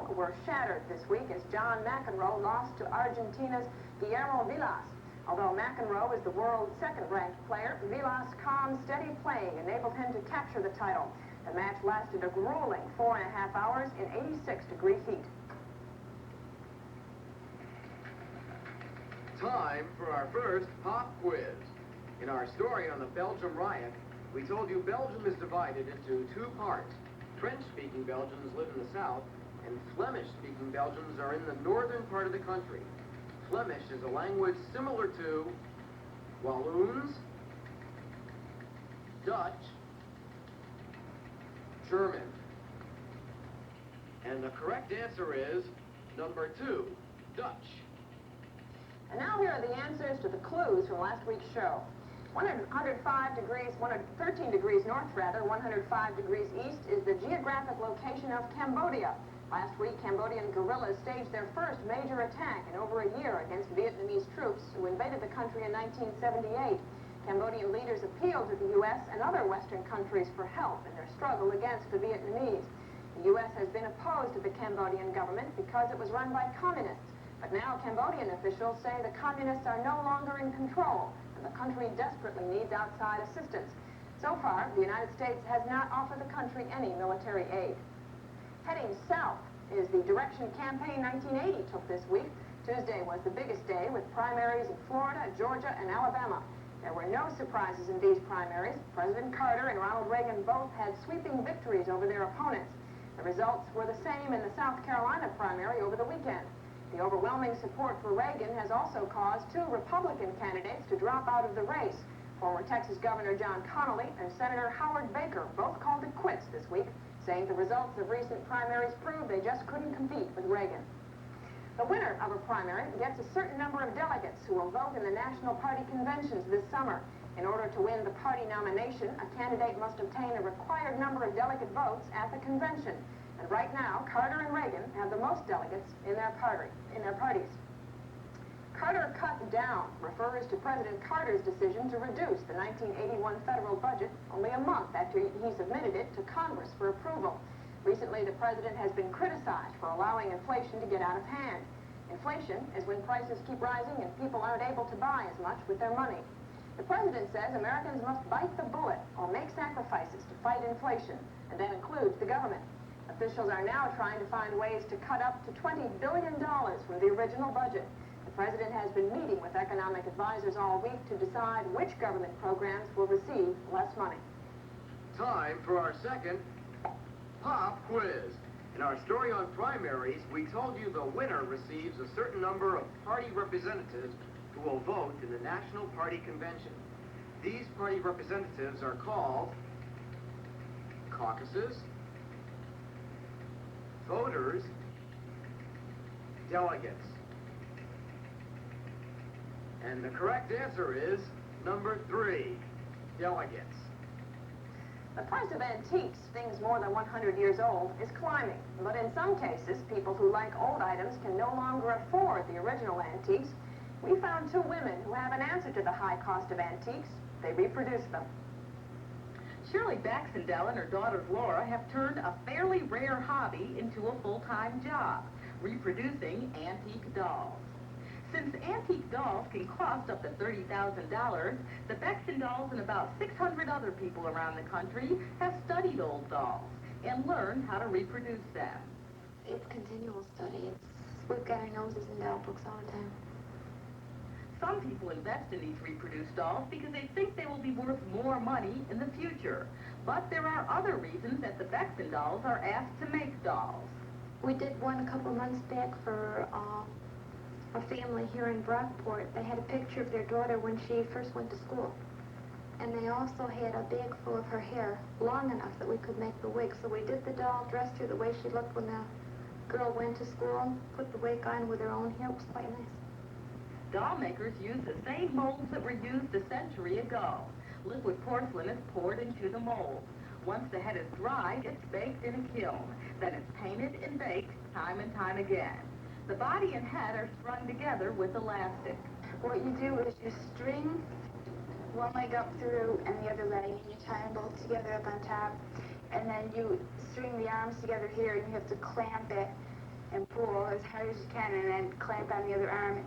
were shattered this week as John McEnroe lost to Argentina's Guillermo Vilas. Although McEnroe is the world's second-ranked player, Vilas' calm, steady playing enabled him to capture the title. The match lasted a grueling 4.5 hours in 86-degree heat. Time for our first pop quiz. In our story on the Belgium riot, we told you Belgium is divided into two parts. French-speaking Belgians live in the south, and Flemish-speaking Belgians are in the northern part of the country. Flemish is a language similar to Walloons, Dutch, German. And the correct answer is number 2, Dutch. And now here are the answers to the clues from last week's show. 13 degrees north, 105 degrees east is the geographic location of Cambodia. Last week, Cambodian guerrillas staged their first major attack in over a year against Vietnamese troops who invaded the country in 1978. Cambodian leaders appealed to the U.S. and other Western countries for help in their struggle against the Vietnamese. The U.S. has been opposed to the Cambodian government because it was run by communists. But now Cambodian officials say the communists are no longer in control, and the country desperately needs outside assistance. So far, the United States has not offered the country any military aid. Heading south is the Direction Campaign 1980 took this week. Tuesday was the biggest day with primaries in Florida, Georgia, and Alabama. There were no surprises in these primaries. President Carter and Ronald Reagan both had sweeping victories over their opponents. The results were the same in the South Carolina primary over the weekend. The overwhelming support for Reagan has also caused 2 Republican candidates to drop out of the race. Former Texas Governor John Connally and Senator Howard Baker both called it quits this week, saying the results of recent primaries proved they just couldn't compete with Reagan. The winner of a primary gets a certain number of delegates who will vote in the National Party conventions this summer. In order to win the party nomination, a candidate must obtain a required number of delegate votes at the convention. And right now, Carter and Reagan have the most delegates in their parties. Carter cut down refers to President Carter's decision to reduce the 1981 federal budget only a month after he submitted it to Congress for approval. Recently, the president has been criticized for allowing inflation to get out of hand. Inflation is when prices keep rising and people aren't able to buy as much with their money. The president says Americans must bite the bullet or make sacrifices to fight inflation, and that includes the government. Officials are now trying to find ways to cut up to $20 billion from the original budget. The president has been meeting with economic advisors all week to decide which government programs will receive less money. Time for our second pop quiz. In our story on primaries, we told you the winner receives a certain number of party representatives who will vote in the National Party Convention. These party representatives are called caucuses, voters, delegates. And the correct answer is number 3, delegates. The price of antiques, things more than 100 years old, is climbing. But in some cases, people who like old items can no longer afford the original antiques. We found 2 women who have an answer to the high cost of antiques. They reproduce them. Shirley Baxendale and her daughter Laura have turned a fairly rare hobby into a full-time job, reproducing antique dolls. Since antique dolls can cost up to $30,000, the Baxendales and about 600 other people around the country have studied old dolls and learned how to reproduce them. It's continual study. We've got our noses in doll books all the time. Some people invest in these reproduced dolls because they think they will be worth more money in the future. But there are other reasons that the Baxendales are asked to make dolls. We did one a couple months back for a family here in Brockport. They had a picture of their daughter when she first went to school. And they also had a bag full of her hair, long enough that we could make the wig. So we did the doll, dressed her the way she looked when the girl went to school, put the wig on with her own hair. It was quite nice. Doll makers use the same molds that were used a century ago. Liquid porcelain is poured into the mold. Once the head is dried, it's baked in a kiln. Then it's painted and baked time and time again. The body and head are strung together with elastic. What you do is you string one leg up through and the other leg, and you tie them both together up on top. And then you string the arms together here, and you have to clamp it and pull as hard as you can and then clamp on the other arm.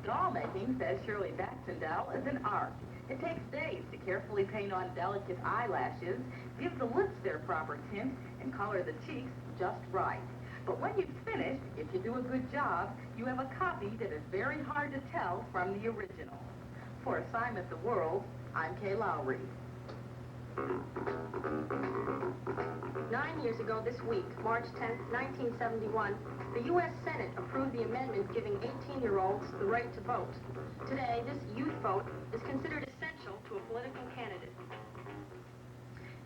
Doll making, says Shirley Baxendale, is an art. It takes days to carefully paint on delicate eyelashes, give the lips their proper tint, and color the cheeks just right. But when you've finished, if you do a good job, you have a copy that is very hard to tell from the original. For Assignment The World, I'm Kay Lowry. 9 years ago this week, March 10, 1971, the U.S. Senate approved the amendment giving 18-year-olds the right to vote. Today, this youth vote is considered essential to a political candidate.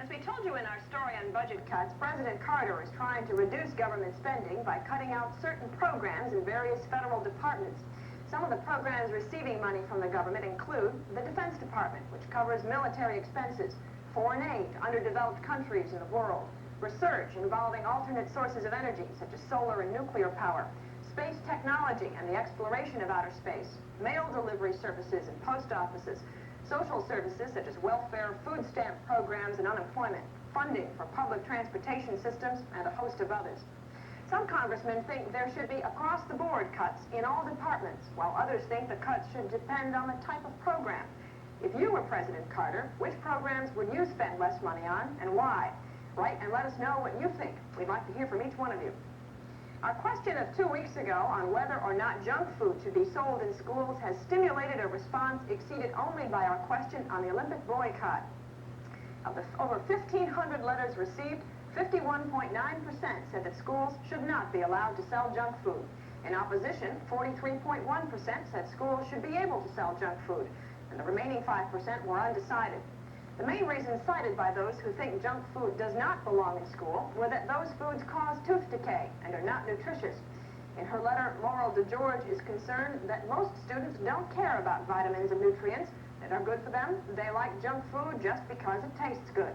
As we told you in our story on budget cuts, President Carter is trying to reduce government spending by cutting out certain programs in various federal departments. Some of the programs receiving money from the government include the Defense Department, which covers military expenses, foreign aid to underdeveloped countries in the world, research involving alternate sources of energy, such as solar and nuclear power, space technology and the exploration of outer space, mail delivery services and post offices, social services such as welfare, food stamp programs and unemployment, funding for public transportation systems, and a host of others. Some congressmen think there should be across-the-board cuts in all departments, while others think the cuts should depend on the type of program. If you were President Carter, which programs would you spend less money on, and why? Write and let us know what you think. We'd like to hear from each one of you. Our question of 2 weeks ago on whether or not junk food should be sold in schools has stimulated a response exceeded only by our question on the Olympic boycott. Of the over 1,500 letters received, 51.9% said that schools should not be allowed to sell junk food. In opposition, 43.1% said schools should be able to sell junk food, and the remaining 5% were undecided. The main reasons cited by those who think junk food does not belong in school were that those foods cause tooth decay and are not nutritious. In her letter, Laurel DeGeorge is concerned that most students don't care about vitamins and nutrients that are good for them. They like junk food just because it tastes good.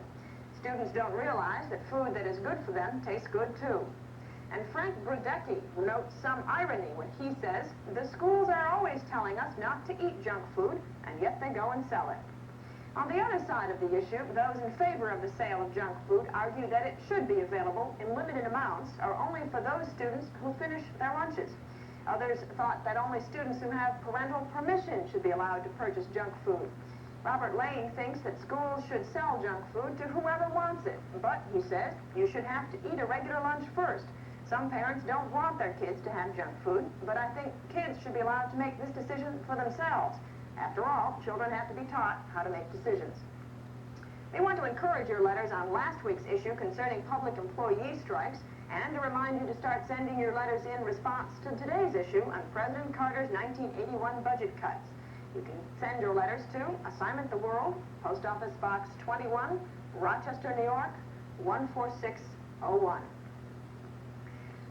Students don't realize that food that is good for them tastes good too. And Frank Brudecki notes some irony when he says, the schools are always telling us not to eat junk food, and yet they go and sell it. On the other side of the issue, those in favor of the sale of junk food argue that it should be available in limited amounts or only for those students who finish their lunches. Others thought that only students who have parental permission should be allowed to purchase junk food. Robert Lane thinks that schools should sell junk food to whoever wants it, but, he says, you should have to eat a regular lunch first. Some parents don't want their kids to have junk food, but I think kids should be allowed to make this decision for themselves. After all, children have to be taught how to make decisions. We want to encourage your letters on last week's issue concerning public employee strikes and to remind you to start sending your letters in response to today's issue on President Carter's 1981 budget cuts. You can send your letters to Assignment The World, Post Office Box 21, Rochester, New York, 14601.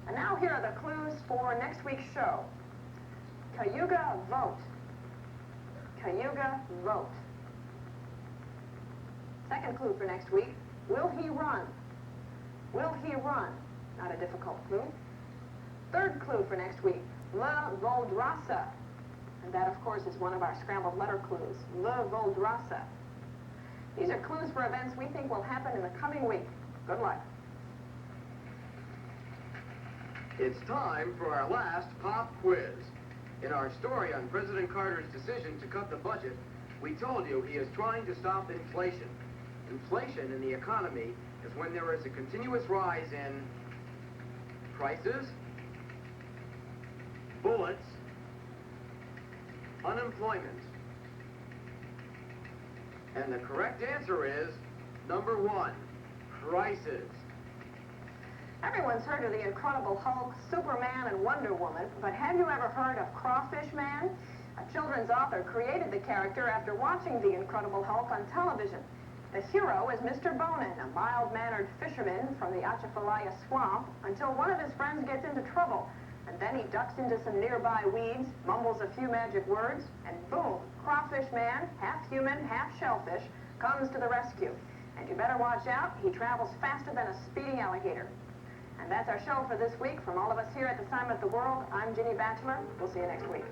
And now here are the clues for next week's show. Cayuga vote. Cayuga vote. Second clue for next week, will he run? Will he run? Not a difficult clue. Third clue for next week, Le Voldrasa. And that, of course, is one of our scrambled letter clues, Le Voldrasa. These are clues for events we think will happen in the coming week. Good luck. It's time for our last pop quiz. In our story on President Carter's decision to cut the budget, we told you he is trying to stop inflation. Inflation in the economy is when there is a continuous rise in prices, bullets, unemployment. And the correct answer is number 1, prices. Everyone's heard of the Incredible Hulk, Superman, and Wonder Woman, but have you ever heard of Crawfish Man? A children's author created the character after watching the Incredible Hulk on television. The hero is Mr. Bonin, a mild-mannered fisherman from the Atchafalaya swamp, until one of his friends gets into trouble. And then he ducks into some nearby weeds, mumbles a few magic words, and boom, Crawfish Man, half human, half shellfish, comes to the rescue. And you better watch out, he travels faster than a speeding alligator. And that's our show for this week. From all of us here at Assignment The World, I'm Ginny Batchelor. We'll see you next week.